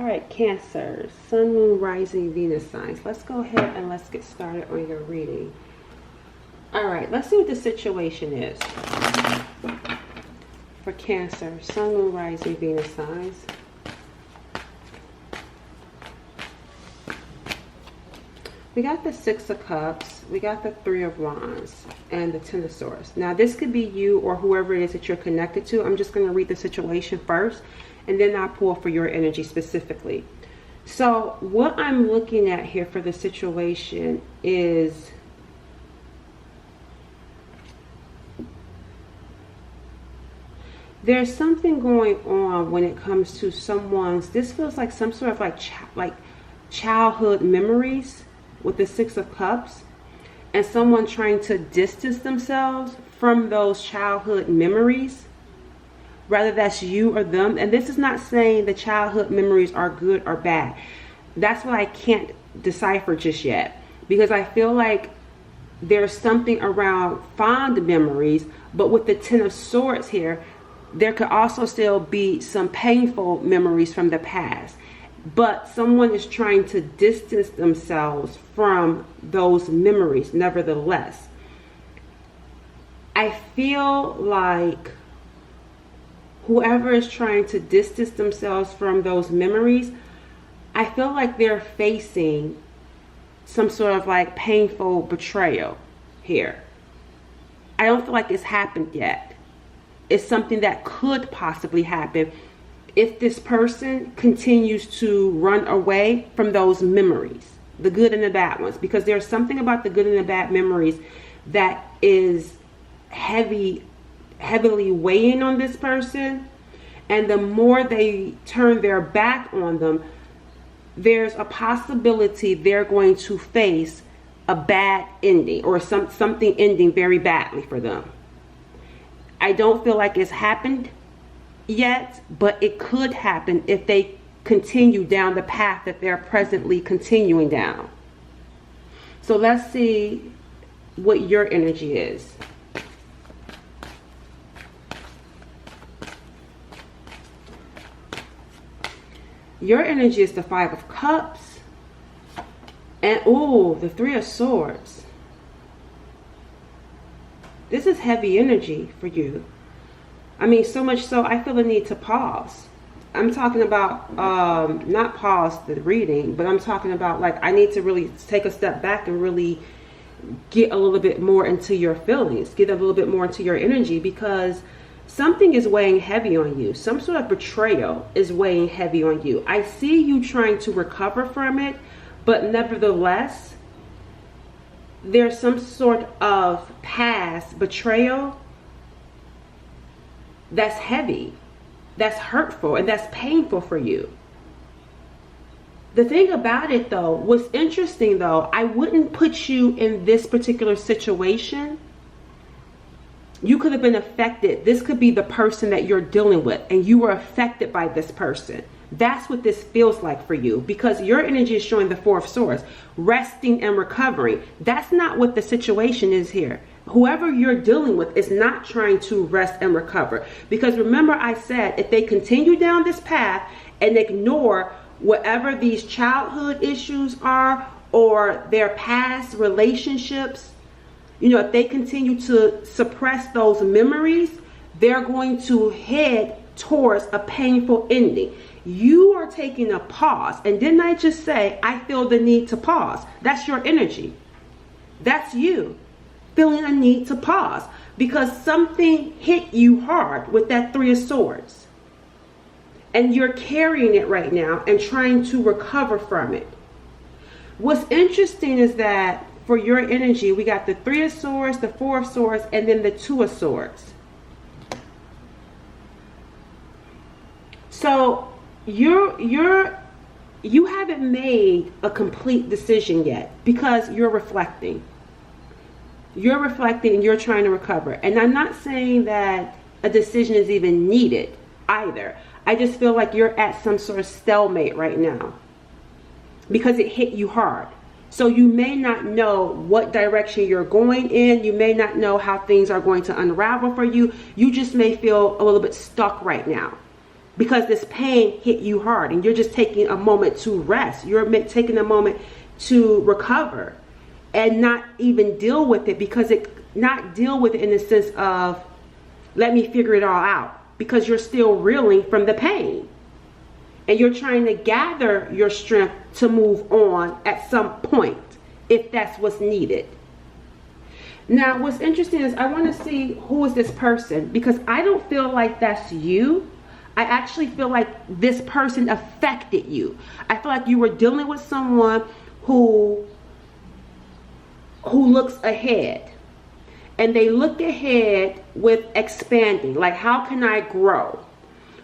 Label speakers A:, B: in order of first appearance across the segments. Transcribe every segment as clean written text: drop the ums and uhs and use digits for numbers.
A: right, Cancer, Sun, Moon, Rising, Venus signs. Let's go ahead and let's get started on your reading. All right, let's see what the situation is for Cancer, Sun, Moon, Rising, Venus signs. We got the Six of Cups, we got the Three of Wands, and the Ten of Swords. Now, this could be you or whoever it is that you're connected to. I'm just going to read the situation first, and then I'll pull for your energy specifically. So, what I'm looking at here for the situation is there's something going on when it comes to someone's, this feels like some sort of like childhood memories with the Six of Cups, and someone trying to distance themselves from those childhood memories, whether that's you or them. And this is not saying the childhood memories are good or bad. That's what I can't decipher just yet, because I feel like there's something around fond memories, but with the Ten of Swords here, there could also still be some painful memories from the past. But someone is trying to distance themselves from those memories nevertheless. I feel like whoever is trying to distance themselves from those memories, I feel like they're facing some sort of like painful betrayal here. I don't feel like it's happened yet. It's something that could possibly happen if this person continues to run away from those memories, the good and the bad ones, because there's something about the good and the bad memories that is heavily weighing on this person. And the more they turn their back on them, there's a possibility they're going to face a bad ending, or something ending very badly for them. I don't feel like it's happened yet, but it could happen if they continue down the path that they're presently continuing down. So let's see what your energy is. Your energy is the Five of Cups, and the Three of Swords. This is heavy energy for you. I mean, so much so I feel the need to pause. I'm talking about not pause the reading, but I'm talking about like I need to really take a step back and really get a little bit more into your feelings, get a little bit more into your energy, because something is weighing heavy on you. Some sort of betrayal is weighing heavy on you. I see you trying to recover from it, but nevertheless, there's some sort of past betrayal that's heavy, that's hurtful, and that's painful for you. The thing about it though, what's interesting though, I wouldn't put you in this particular situation. You could have been affected. This could be the person that you're dealing with, and you were affected by this person. That's what this feels like for you, because your energy is showing the Four of Swords, resting and recovering. That's not what the situation is here. Whoever you're dealing with is not trying to rest and recover, because remember I said if they continue down this path and ignore whatever these childhood issues are or their past relationships, you know, if they continue to suppress those memories, they're going to head towards a painful ending. You are taking a pause. And didn't I just say, I feel the need to pause? That's your energy. That's you feeling a need to pause, because something hit you hard with that Three of Swords. And you're carrying it right now and trying to recover from it. What's interesting is that for your energy, we got the Three of Swords, the Four of Swords, and then the Two of Swords. So you haven't made a complete decision yet, because you're reflecting. You're reflecting and you're trying to recover. And I'm not saying that a decision is even needed either. I just feel like you're at some sort of stalemate right now, because it hit you hard. So you may not know what direction you're going in. You may not know how things are going to unravel for you. You just may feel a little bit stuck right now. because this pain hit you hard and you're just taking a moment to rest. You're taking a moment to recover and not even deal with it, because not deal with it in the sense of, let me figure it all out, because you're still reeling from the pain and you're trying to gather your strength to move on at some point, if that's what's needed. Now, what's interesting is I want to see who is this person, because I don't feel like that's you. I actually feel like this person affected you. I feel like you were dealing with someone who looks ahead, and they look ahead with expanding, like, how can I grow?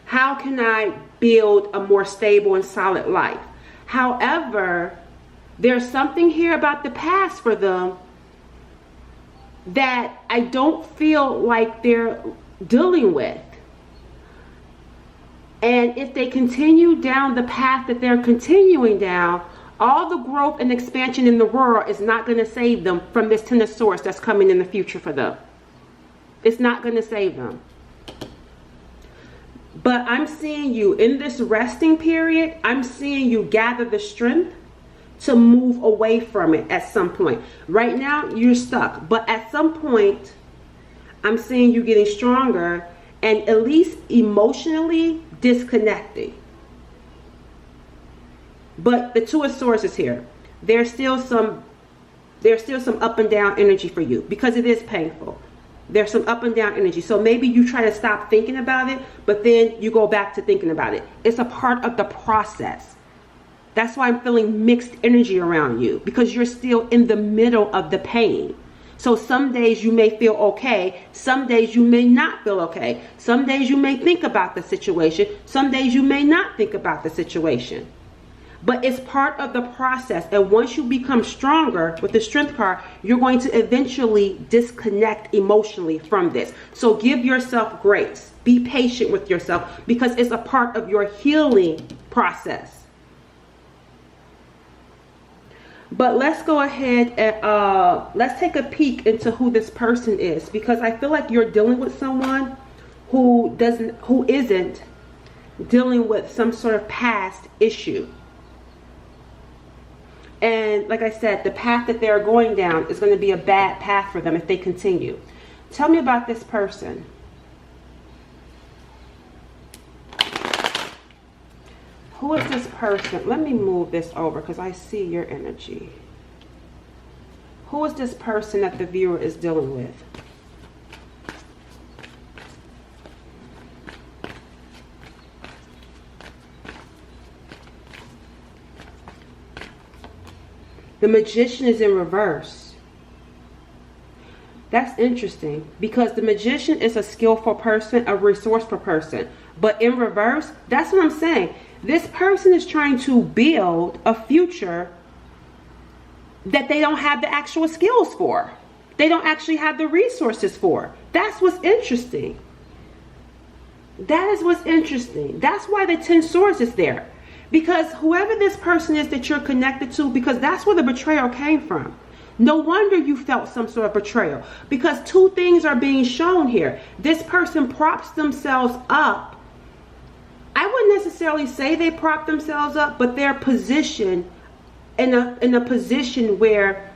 A: How can I build a more stable and solid life? However, there's something here about the past for them that I don't feel like they're dealing with. And if they continue down the path that they're continuing down, all the growth and expansion in the world is not going to save them from this Ten of Swords that's coming in the future for them. It's not going to save them. But I'm seeing you in this resting period. I'm seeing you gather the strength to move away from it at some point. Right now, you're stuck. But at some point, I'm seeing you getting stronger and at least emotionally disconnecting. But the Two of Swords is here. There's still some up and down energy for you, because it is painful. There's some up and down energy. So maybe you try to stop thinking about it, but then you go back to thinking about it. It's a part of the process. That's why I'm feeling mixed energy around you, because you're still in the middle of the pain. So some days you may feel okay. Some days you may not feel okay. Some days you may think about the situation. Some days you may not think about the situation. But it's part of the process. And once you become stronger with the Strength card, you're going to eventually disconnect emotionally from this. So give yourself grace. Be patient with yourself, because it's a part of your healing process. But let's go ahead and let's take a peek into who this person is, because I feel like you're dealing with someone who isn't dealing with some sort of past issue. And like I said, the path that they're going down is going to be a bad path for them if they continue. Tell me about this person. Who is this person? Let me move this over because I see your energy. Who is this person that the viewer is dealing with? The Magician is in reverse. That's interesting, because the Magician is a skillful person, a resourceful person. But in reverse, that's what I'm saying. This person is trying to build a future that they don't have the actual skills for. They don't actually have the resources for. That's what's interesting. That is what's interesting. That's why the Ten Swords is there. Because whoever this person is that you're connected to, because that's where the betrayal came from. No wonder you felt some sort of betrayal, because two things are being shown here. This person props themselves up. I wouldn't necessarily say they prop themselves up, but they're positioned in a position where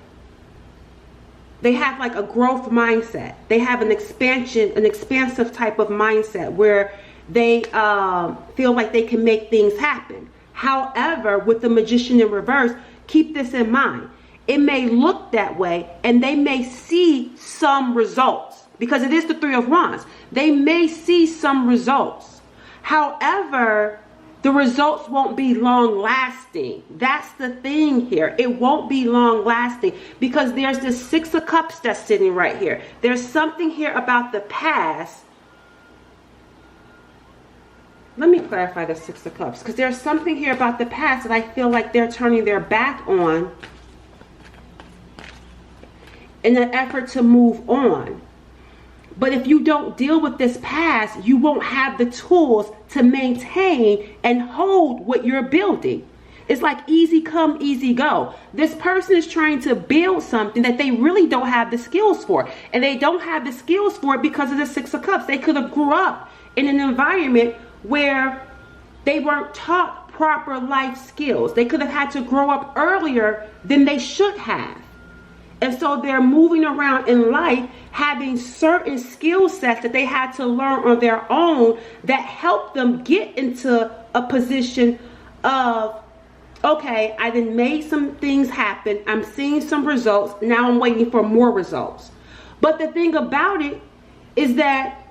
A: they have like a growth mindset. They have an expansive type of mindset where they feel like they can make things happen. However, with the Magician in reverse, keep this in mind. It may look that way and they may see some results, because it is the Three of Wands. They may see some results. However, the results won't be long lasting. That's the thing here. It won't be long lasting, because there's this Six of Cups that's sitting right here. There's something here about the past. Let me clarify the Six of Cups, because there's something here about the past that I feel like they're turning their back on in an effort to move on. But if you don't deal with this past, you won't have the tools to maintain and hold what you're building. It's like easy come, easy go. This person is trying to build something that they really don't have the skills for. And they don't have the skills for it because of the Six of Cups. They could have grew up in an environment where They weren't taught proper life skills. They could have had to grow up earlier than they should have. And so they're moving around in life having certain skill sets that they had to learn on their own that helped them get into a position of, okay, I then made some things happen. I'm seeing some results. Now I'm waiting for more results. But the thing about it is that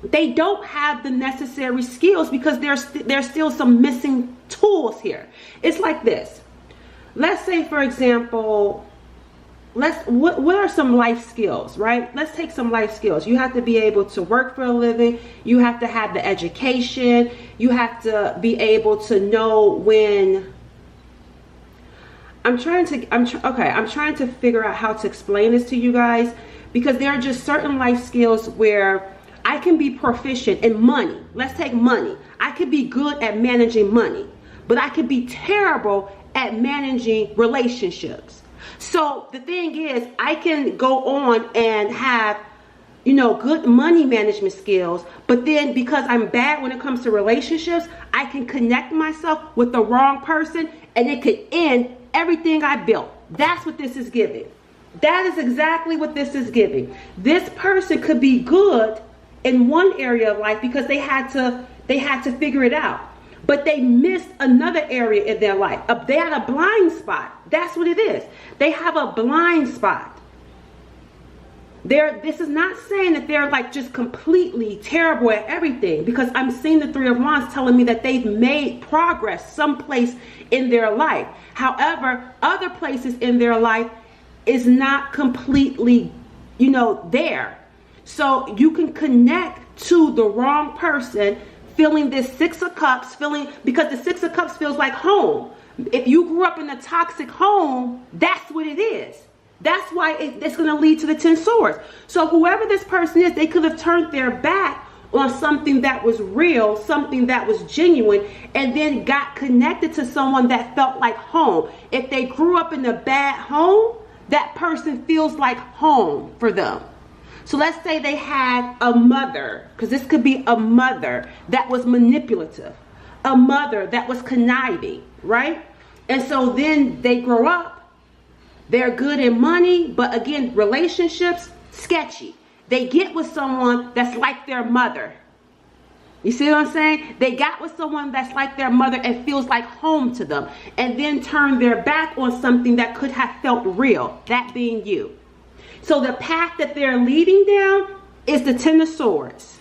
A: they don't have the necessary skills because there's still some missing tools here. It's like this. Let's say, for example, what are some life skills, right? Let's take some life skills. You have to be able to work for a living. You have to have the education. You have to be able to know when. I'm trying to figure out how to explain this to you guys, because there are just certain life skills where I can be proficient in money. Let's take money. I could be good at managing money, but I could be terrible at managing relationships. So the thing is, I can go on and have, good money management skills, but then because I'm bad when it comes to relationships, I can connect myself with the wrong person and it could end everything I built. That's what this is giving. That is exactly what this is giving. This person could be good in one area of life because they had to figure it out. But they missed another area in their life. They had a blind spot. That's what it is. They have a blind spot. This is not saying that they're like just completely terrible at everything, because I'm seeing the Three of Wands telling me that they've made progress someplace in their life. However, other places in their life is not completely, there. So you can connect to the wrong person, feeling this Six of Cups, because the Six of Cups feels like home. If you grew up in a toxic home, that's what it is. That's why it's going to lead to the 10 swords. So whoever this person is, they could have turned their back on something that was real, something that was genuine, and then got connected to someone that felt like home. If they grew up in a bad home, that person feels like home for them. So let's say they had a mother, because this could be a mother that was manipulative, a mother that was conniving, right? And so then they grow up, they're good in money, but again, relationships, sketchy. They get with someone that's like their mother. You see what I'm saying? They got with someone that's like their mother and feels like home to them, and then turn their back on something that could have felt real, that being you. So the path that they're leading down is the 10 of swords.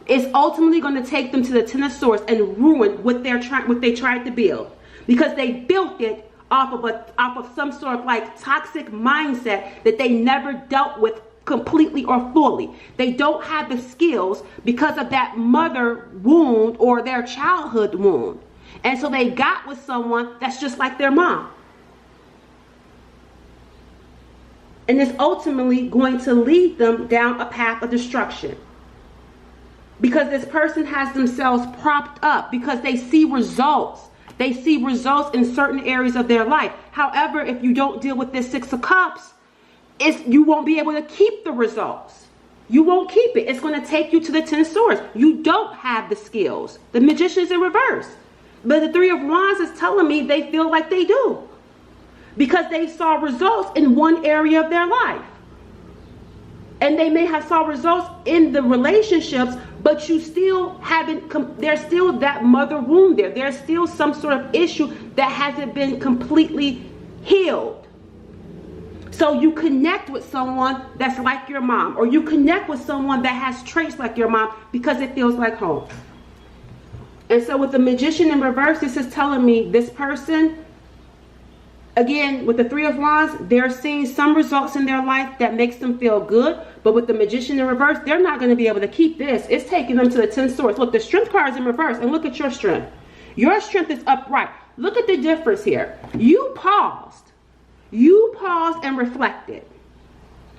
A: It's ultimately going to take them to the 10 of swords and ruin what they tried to build, because they built it off of some sort of like toxic mindset that they never dealt with completely or fully. They don't have the skills because of that mother wound or their childhood wound. And so they got with someone that's just like their mom. And it's ultimately going to lead them down a path of destruction. Because this person has themselves propped up because they see results. They see results in certain areas of their life. However, if you don't deal with this Six of Cups, you won't be able to keep the results. You won't keep it. It's going to take you to the 10 swords. You don't have the skills. The Magician's in reverse. But the Three of Wands is telling me they feel like they do, because they saw results in one area of their life. And they may have saw results in the relationships, but you still haven't, there's still that mother wound there. There's still some sort of issue that hasn't been completely healed. So you connect with someone that's like your mom, or you connect with someone that has traits like your mom because it feels like home. And so with the Magician in reverse, this is telling me this person, again, with the Three of Wands, they're seeing some results in their life that makes them feel good. But with the Magician in reverse, they're not going to be able to keep this. It's taking them to the 10 swords. Look, the Strength card is in reverse. And look at your strength. Your strength is upright. Look at the difference here. You paused. You paused and reflected.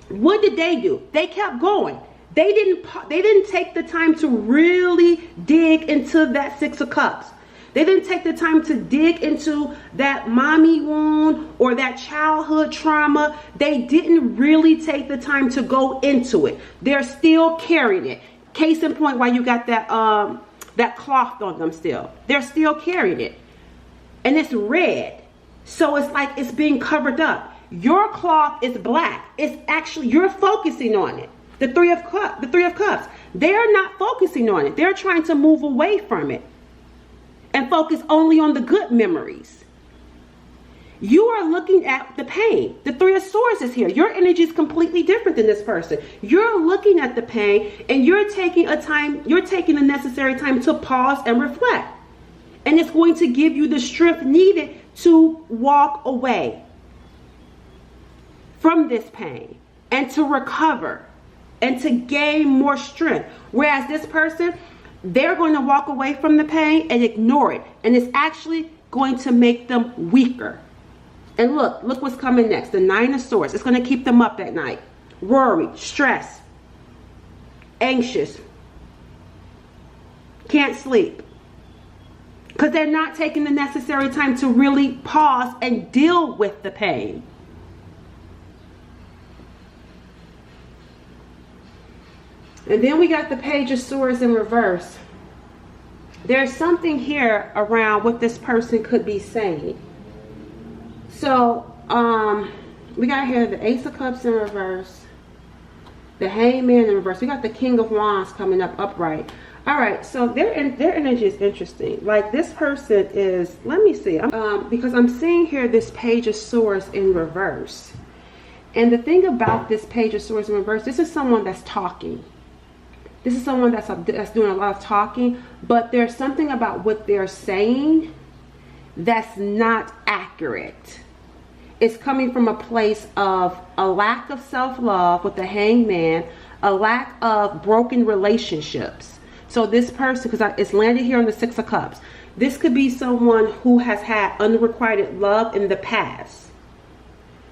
A: What did they do? They kept going. They didn't take the time to really dig into that Six of Cups. They didn't take the time to dig into that mommy wound or that childhood trauma. They didn't really take the time to go into it. They're still carrying it. Case in point, why you got that that cloth on them still. They're still carrying it. And it's red. So it's like it's being covered up. Your cloth is black. It's actually, you're focusing on it. The Three of Cups. They're not focusing on it. They're trying to move away from it and focus only on the good memories. You are looking at the pain. The Three of Swords is here. Your energy is completely different than this person. You're looking at the pain and you're taking the necessary time to pause and reflect. And it's going to give you the strength needed to walk away from this pain and to recover and to gain more strength. Whereas this person, they're going to walk away from the pain and ignore it. And it's actually going to make them weaker. And look what's coming next. The Nine of Swords. It's going to keep them up at night. Worry, stress, anxious, can't sleep. Because they're not taking the necessary time to really pause and deal with the pain. And then we got the Page of Swords in reverse. There's something here around what this person could be saying. So, we got here the Ace of Cups in reverse, the Hangman in reverse. We got the King of Wands coming up upright. All right, so their energy is interesting. Like this person is, let me see, because I'm seeing here this Page of Swords in reverse. And the thing about this Page of Swords in reverse, this is someone that's talking. This is someone that's doing a lot of talking, but there's something about what they're saying that's not accurate. It's coming from a place of a lack of self-love with the Hangman, a lack of broken relationships. So this person, because it's landed here on the Six of Cups, this could be someone who has had unrequited love in the past.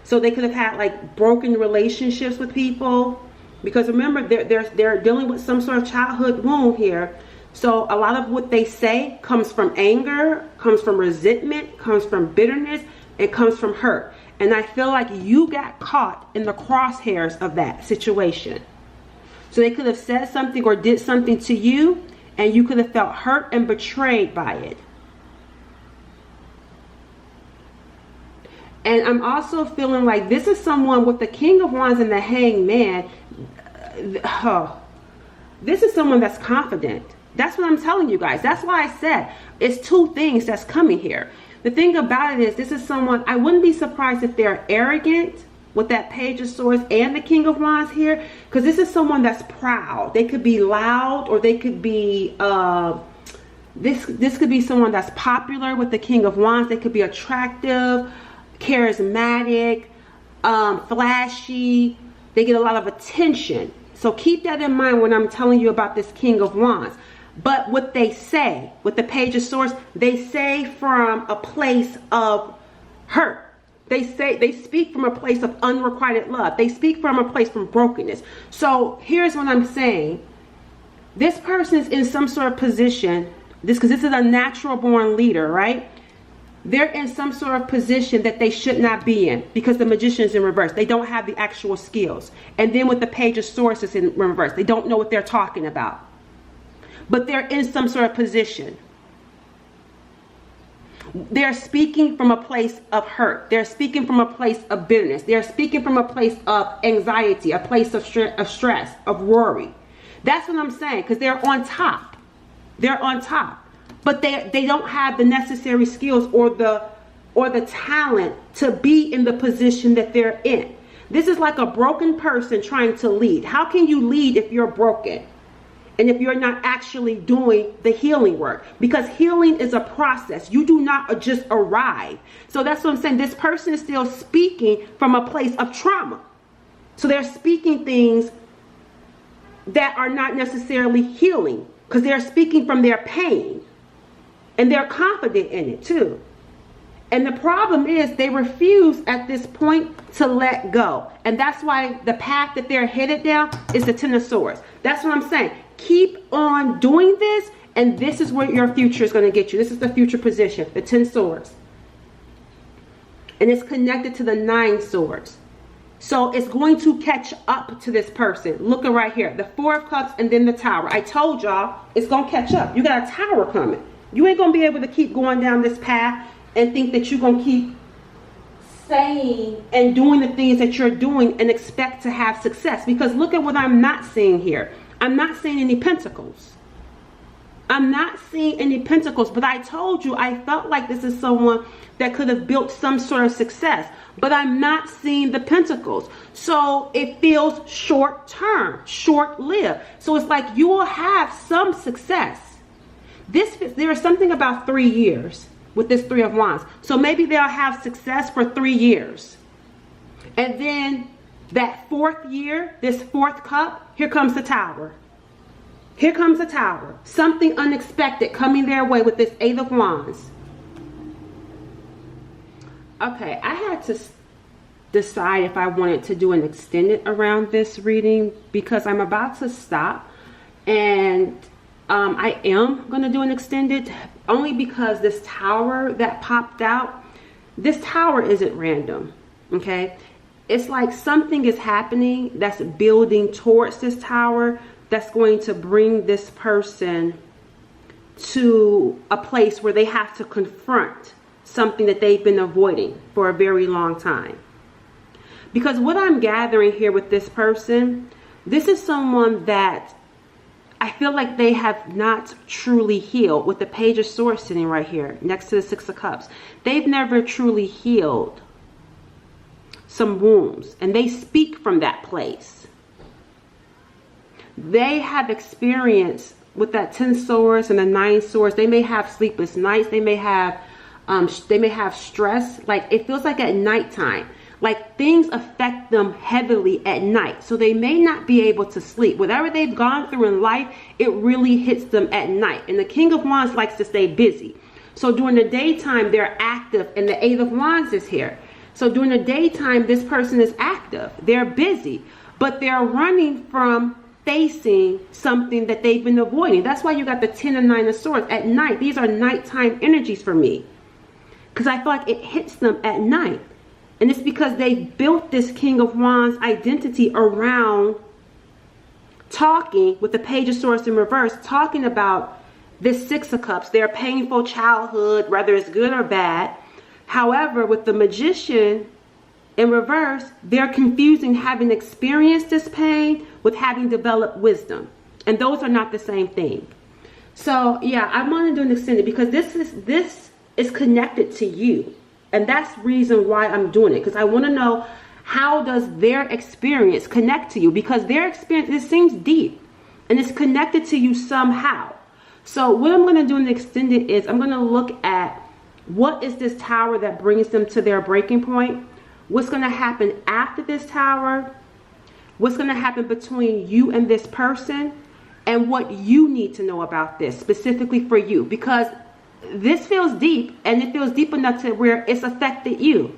A: So they could have had like broken relationships with people. Because remember, they're dealing with some sort of childhood wound here. So a lot of what they say comes from anger, comes from resentment, comes from bitterness, it comes from hurt. And I feel like you got caught in the crosshairs of that situation. So they could have said something or did something to you, and you could have felt hurt and betrayed by it. And I'm also feeling like this is someone with the King of Wands and the Hangman. This is someone that's confident. That's what I'm telling you guys. That's why I said it's two things that's coming here. The thing about it is, this is someone, I wouldn't be surprised if they're arrogant with that Page of Swords and the King of Wands here, because this is someone that's proud. They could be loud, or they could be this could be someone that's popular with the King of Wands. They could be attractive, charismatic, flashy. They get a lot of attention. So keep that in mind when I'm telling you about this King of Wands. But what they say with the Page of Swords, they say from a place of hurt. They speak from a place of unrequited love. They speak from a place from brokenness. So here's what I'm saying. This person is in some sort of position, because this is a natural born leader, right? They're in some sort of position that they should not be in, because the Magician is in reverse. They don't have the actual skills. And then with the Page of Swords is in reverse. They don't know what they're talking about. But they're in some sort of position. They're speaking from a place of hurt. They're speaking from a place of bitterness. They're speaking from a place of anxiety, a place of stress, of worry. That's what I'm saying, because they're on top. They're on top. But they don't have the necessary skills or the talent to be in the position that they're in. This is like a broken person trying to lead. How can you lead if you're broken? And if you're not actually doing the healing work? Because healing is a process. You do not just arrive. So that's what I'm saying. This person is still speaking from a place of trauma. So they're speaking things that are not necessarily healing, because they're speaking from their pain. And they're confident in it too. And the problem is they refuse at this point to let go. And that's why the path that they're headed down is the Ten of Swords. That's what I'm saying. Keep on doing this, and this is where your future is going to get you. This is the future position, the 10 swords. And it's connected to the 9 swords. So it's going to catch up to this person. Look at right here, the Four of Cups and then the Tower. I told y'all it's going to catch up. You got a Tower coming. You ain't going to be able to keep going down this path and think that you're going to keep saying and doing the things that you're doing and expect to have success. Because look at what I'm not seeing here. I'm not seeing any pentacles. I'm not seeing any pentacles, but I told you I felt like this is someone that could have built some sort of success, but I'm not seeing the pentacles. So it feels short term, short lived. So it's like you will have some success. There is something about 3 years with this Three of Wands. So maybe they'll have success for 3 years. And then that 4th year, this 4th cup, here comes the Tower. Here comes the Tower. Something unexpected coming their way with this Eight of Wands. Okay, I had to decide if I wanted to do an extended around this reading because I'm about to stop. And I am going to do an extended only because this Tower that popped out, this Tower isn't random, okay? It's like something is happening that's building towards this Tower that's going to bring this person to a place where they have to confront something that they've been avoiding for a very long time. Because what I'm gathering here with this person, this is someone that I feel like they have not truly healed. With the Page of Swords sitting right here next to the Six of Cups, they've never truly healed some wounds, and they speak from that place. They have experienced with that 10 swords and the 9 swords. They may have sleepless nights. They may have stress. Like it feels like at nighttime, like things affect them heavily at night. So they may not be able to sleep. Whatever they've gone through in life, it really hits them at night. And the King of Wands likes to stay busy. So during the daytime, they're active, and the Eight of Wands is here. So during the daytime, this person is active. They're busy, but they're running from facing something that they've been avoiding. That's why you got the 10 and 9 of Swords at night. These are nighttime energies for me because I feel like it hits them at night. And it's because they built this King of Wands identity around talking with the Page of Swords in reverse, talking about this Six of Cups, their painful childhood, whether it's good or bad. However, with the Magician in reverse, they're confusing having experienced this pain with having developed wisdom. And those are not the same thing. So yeah, I want to do an extended because this is connected to you. And that's the reason why I'm doing it. Because I want to know, how does their experience connect to you? Because their experience, it seems deep. And it's connected to you somehow. So what I'm going to do in the extended is I'm going to look at what is this Tower that brings them to their breaking point. What's going to happen after this Tower? What's going to happen between you and this person? And what you need to know about this specifically for you. Because this feels deep, and it feels deep enough to where it's affected you.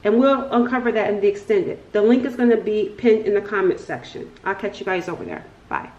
A: And we'll uncover that in the extended. The link is going to be pinned in the comment section. I'll catch you guys over there. Bye.